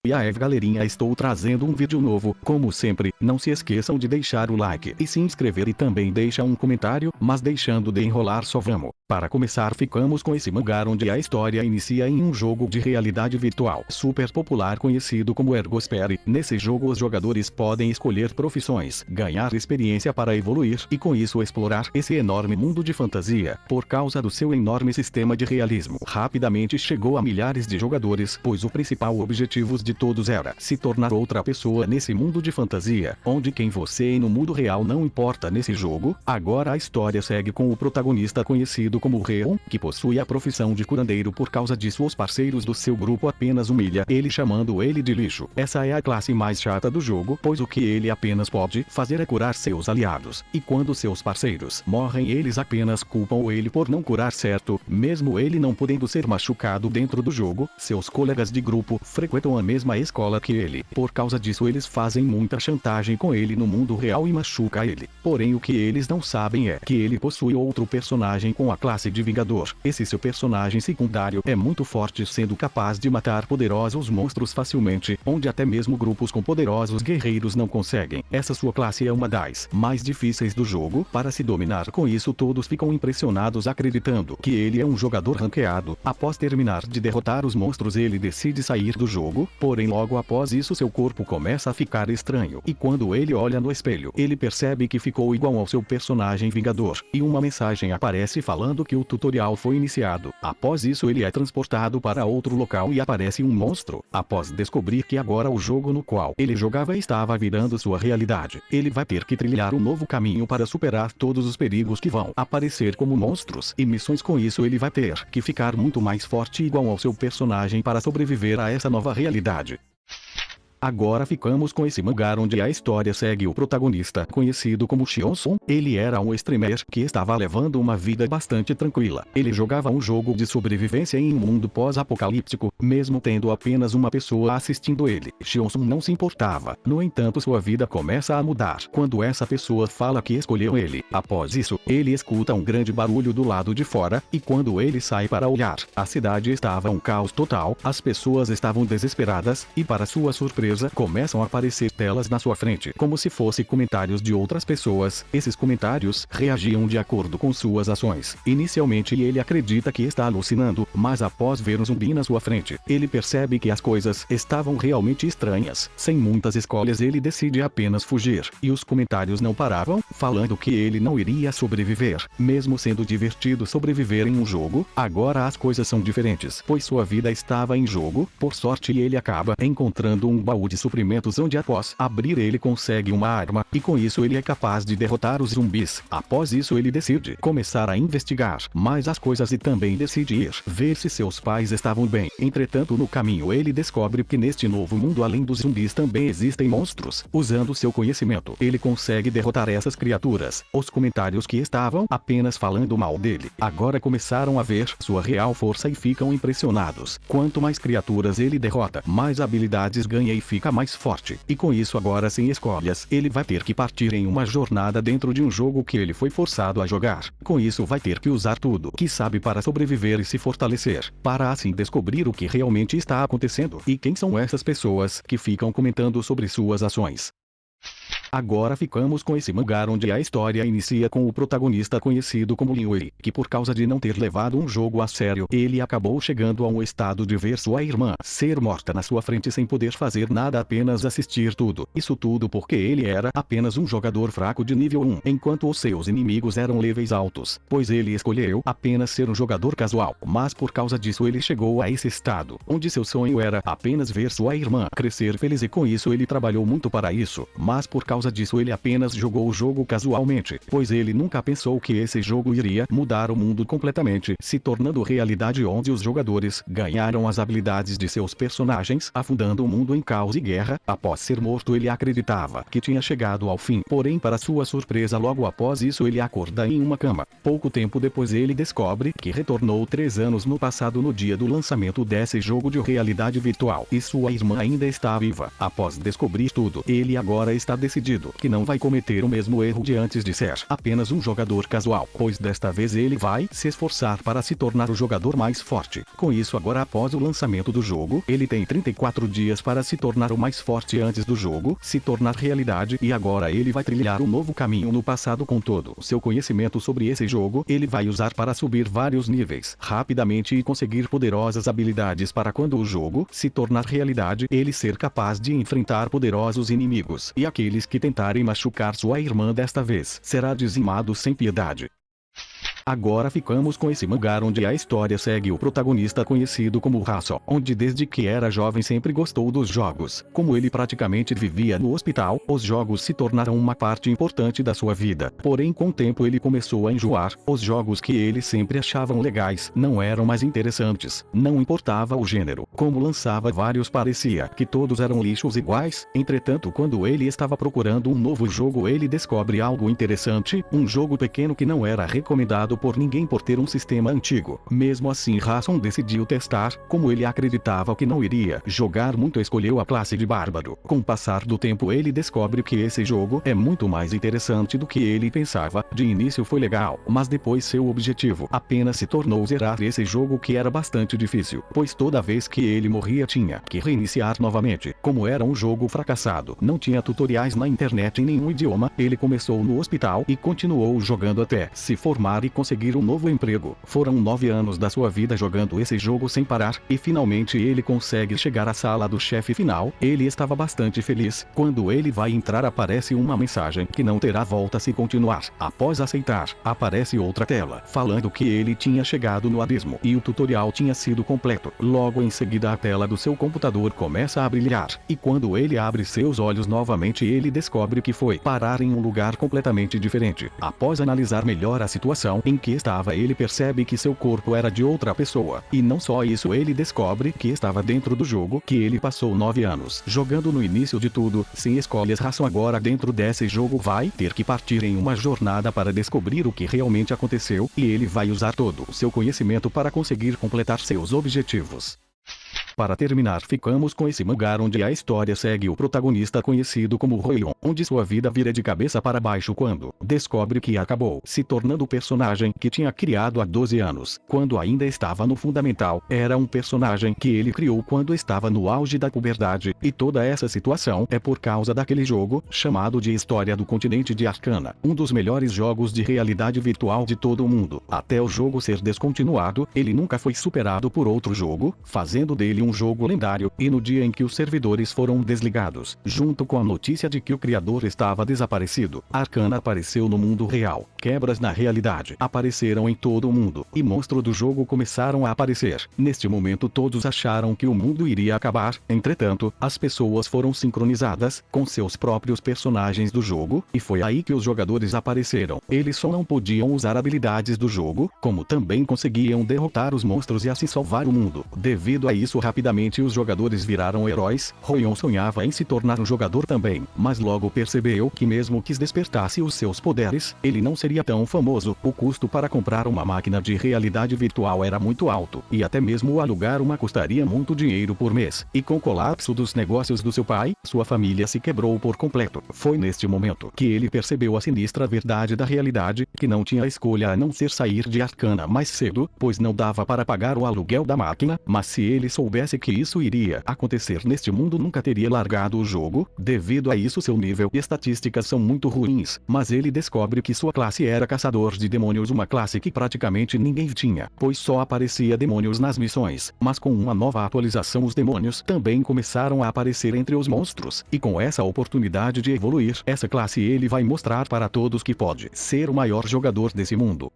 E aí galerinha, estou trazendo um vídeo novo. Como sempre, não se esqueçam de deixar o like e se inscrever e também deixa um comentário, mas deixando de enrolar só vamos. Para começar, ficamos com esse mangá onde a história inicia em um jogo de realidade virtual super popular conhecido como Ergosphere. Nesse jogo os jogadores podem escolher profissões, ganhar experiência para evoluir e com isso explorar esse enorme mundo de fantasia. Por causa do seu enorme sistema de realismo, rapidamente chegou a milhares de jogadores, pois o principal objetivo de todos era se tornar outra pessoa nesse mundo de fantasia, onde quem você é no mundo real não importa nesse jogo. Agora a história segue com o protagonista conhecido como Reon, que possui a profissão de curandeiro. Por causa disso os parceiros do seu grupo apenas humilham ele, chamando ele de lixo. Essa é a classe mais chata do jogo, pois o que ele apenas pode fazer é curar seus aliados, e quando seus parceiros morrem eles apenas culpam ele por não curar certo, mesmo ele não podendo ser machucado dentro do jogo. Seus colegas de grupo frequentam a mesma escola que ele, por causa disso eles fazem muita chantagem com ele no mundo real e machuca ele. Porém o que eles não sabem é que ele possui outro personagem com a classe de Vingador. Esse seu personagem secundário é muito forte, sendo capaz de matar poderosos monstros facilmente, onde até mesmo grupos com poderosos guerreiros não conseguem. Essa sua classe é uma das mais difíceis do jogo para se dominar. Com isso todos ficam impressionados, acreditando que ele é um jogador ranqueado. Após terminar de derrotar os monstros ele decide sair do jogo, porém logo após isso seu corpo começa a ficar estranho, e quando ele olha no espelho ele percebe que ficou igual ao seu personagem Vingador, e uma mensagem aparece falando que o tutorial foi iniciado. Após isso ele é transportado para outro local e aparece um monstro. Após descobrir que agora o jogo no qual ele jogava estava virando sua realidade, ele vai ter que trilhar um novo caminho para superar todos os perigos que vão aparecer como monstros e missões. Com isso ele vai ter que ficar muito mais forte igual ao seu personagem para sobreviver a essa nova realidade. Agora ficamos com esse mangá onde a história segue o protagonista conhecido como Shionson. Ele era um streamer que estava levando uma vida bastante tranquila. Ele jogava um jogo de sobrevivência em um mundo pós-apocalíptico, mesmo tendo apenas uma pessoa assistindo ele. Shionson não se importava. No entanto sua vida começa a mudar quando essa pessoa fala que escolheu ele. Após isso, ele escuta um grande barulho do lado de fora, e quando ele sai para olhar, a cidade estava um caos total, as pessoas estavam desesperadas, e para sua surpresa começam a aparecer telas na sua frente, como se fossem comentários de outras pessoas. Esses comentários reagiam de acordo com suas ações. Inicialmente ele acredita que está alucinando, mas após ver um zumbi na sua frente, ele percebe que as coisas estavam realmente estranhas. Sem muitas escolhas ele decide apenas fugir, e os comentários não paravam, falando que ele não iria sobreviver. Mesmo sendo divertido sobreviver em um jogo, agora as coisas são diferentes, pois sua vida estava em jogo. Por sorte ele acaba encontrando um baú de suprimentos onde após abrir ele consegue uma arma, e com isso ele é capaz de derrotar os zumbis. Após isso ele decide começar a investigar mais as coisas e também decide ir ver se seus pais estavam bem. Entretanto no caminho ele descobre que neste novo mundo além dos zumbis também existem monstros. Usando seu conhecimento ele consegue derrotar essas criaturas. Os comentários que estavam apenas falando mal dele agora começaram a ver sua real força e ficam impressionados. Quanto mais criaturas ele derrota, mais habilidades ganha e fica mais forte, e com isso agora sem escolhas ele vai ter que partir em uma jornada dentro de um jogo que ele foi forçado a jogar. Com isso vai ter que usar tudo que sabe para sobreviver e se fortalecer, para assim descobrir o que realmente está acontecendo e quem são essas pessoas que ficam comentando sobre suas ações. Agora ficamos com esse mangá onde a história inicia com o protagonista conhecido como Liu, que por causa de não ter levado um jogo a sério, ele acabou chegando a um estado de ver sua irmã ser morta na sua frente sem poder fazer nada, apenas assistir tudo. Isso tudo porque ele era apenas um jogador fraco de nível 1, enquanto os seus inimigos eram níveis altos, pois ele escolheu apenas ser um jogador casual. Mas por causa disso ele chegou a esse estado, onde seu sonho era apenas ver sua irmã crescer feliz, e com isso ele trabalhou muito para isso. Mas por causa disso ele apenas jogou o jogo casualmente, pois ele nunca pensou que esse jogo iria mudar o mundo completamente, se tornando realidade onde os jogadores ganharam as habilidades de seus personagens, afundando o mundo em caos e guerra. Após ser morto ele acreditava que tinha chegado ao fim, porém para sua surpresa logo após isso ele acorda em uma cama. Pouco tempo depois ele descobre que retornou 3 anos no passado no dia do lançamento desse jogo de realidade virtual, e sua irmã ainda está viva. Após descobrir tudo, ele agora está decidido decidido que não vai cometer o mesmo erro de antes de ser apenas um jogador casual, pois desta vez ele vai se esforçar para se tornar o jogador mais forte. Com isso, agora após o lançamento do jogo, ele tem 34 dias para se tornar o mais forte antes do jogo se tornar realidade, e agora ele vai trilhar um novo caminho no passado com todo o seu conhecimento sobre esse jogo. Ele vai usar para subir vários níveis rapidamente e conseguir poderosas habilidades para quando o jogo se tornar realidade, ele ser capaz de enfrentar poderosos inimigos, e aqueles que tentarem machucar sua irmã desta vez será dizimado sem piedade. Agora ficamos com esse mangá onde a história segue o protagonista conhecido como Hasso, onde desde que era jovem sempre gostou dos jogos. Como ele praticamente vivia no hospital, os jogos se tornaram uma parte importante da sua vida. Porém, com o tempo ele começou a enjoar. Os jogos que ele sempre achavam legais não eram mais interessantes. Não importava o gênero. Como lançava vários, parecia que todos eram lixos iguais. Entretanto, quando ele estava procurando um novo jogo, ele descobre algo interessante, um jogo pequeno que não era recomendado por ninguém por ter um sistema antigo. Mesmo assim, Hasson decidiu testar. Como ele acreditava que não iria jogar muito, escolheu a classe de bárbaro. Com o passar do tempo, ele descobre que esse jogo é muito mais interessante do que ele pensava. De início foi legal, mas depois seu objetivo apenas se tornou zerar esse jogo, que era bastante difícil, pois toda vez que ele morria tinha que reiniciar novamente. Como era um jogo fracassado, não tinha tutoriais na internet em nenhum idioma, ele começou no hospital e continuou jogando até se formar e conseguir um novo emprego. Foram 9 anos da sua vida jogando esse jogo sem parar, e finalmente ele consegue chegar à sala do chefe final. Ele estava bastante feliz. Quando ele vai entrar, aparece uma mensagem que não terá volta se continuar. Após aceitar, aparece outra tela, falando que ele tinha chegado no abismo, e o tutorial tinha sido completo. Logo em seguida, a tela do seu computador começa a brilhar, e quando ele abre seus olhos novamente, ele descobre que foi parar em um lugar completamente diferente. Após analisar melhor a situação em que estava, ele percebe que seu corpo era de outra pessoa. E não só isso, ele descobre que estava dentro do jogo que ele passou 9 anos jogando. No início de tudo, sem escolhas, Hasson agora dentro desse jogo vai ter que partir em uma jornada para descobrir o que realmente aconteceu, e ele vai usar todo o seu conhecimento para conseguir completar seus objetivos. Para terminar, ficamos com esse mangá onde a história segue o protagonista conhecido como Roion, onde sua vida vira de cabeça para baixo quando descobre que acabou se tornando o personagem que tinha criado há 12 anos, quando ainda estava no fundamental. Era um personagem que ele criou quando estava no auge da puberdade, e toda essa situação é por causa daquele jogo chamado de História do Continente de Arcana, um dos melhores jogos de realidade virtual de todo o mundo. Até o jogo ser descontinuado, ele nunca foi superado por outro jogo, fazendo dele um jogo lendário. E no dia em que os servidores foram desligados, junto com a notícia de que o criador estava desaparecido, Arcana apareceu no mundo real. Quebras na realidade apareceram em todo o mundo, e monstros do jogo começaram a aparecer. Neste momento, todos acharam que o mundo iria acabar. Entretanto, as pessoas foram sincronizadas com seus próprios personagens do jogo, e foi aí que os jogadores apareceram. Eles só não podiam usar habilidades do jogo, como também conseguiam derrotar os monstros e assim salvar o mundo. Devido a isso, rapidamente os jogadores viraram heróis. Roion sonhava em se tornar um jogador também, mas logo percebeu que mesmo que despertasse os seus poderes, ele não seria tão famoso. O custo para comprar uma máquina de realidade virtual era muito alto, e até mesmo alugar uma custaria muito dinheiro por mês. E com o colapso dos negócios do seu pai, sua família se quebrou por completo. Foi neste momento que ele percebeu a sinistra verdade da realidade, que não tinha escolha a não ser sair de Arcana mais cedo, pois não dava para pagar o aluguel da máquina. Mas se ele soubesse que isso iria acontecer neste mundo, nunca teria largado o jogo. Devido a isso, seu nível e estatísticas são muito ruins, mas ele descobre que sua classe era caçador de demônios, uma classe que praticamente ninguém tinha, pois só aparecia demônios nas missões. Mas com uma nova atualização, os demônios também começaram a aparecer entre os monstros, e com essa oportunidade de evoluir essa classe, ele vai mostrar para todos que pode ser o maior jogador desse mundo.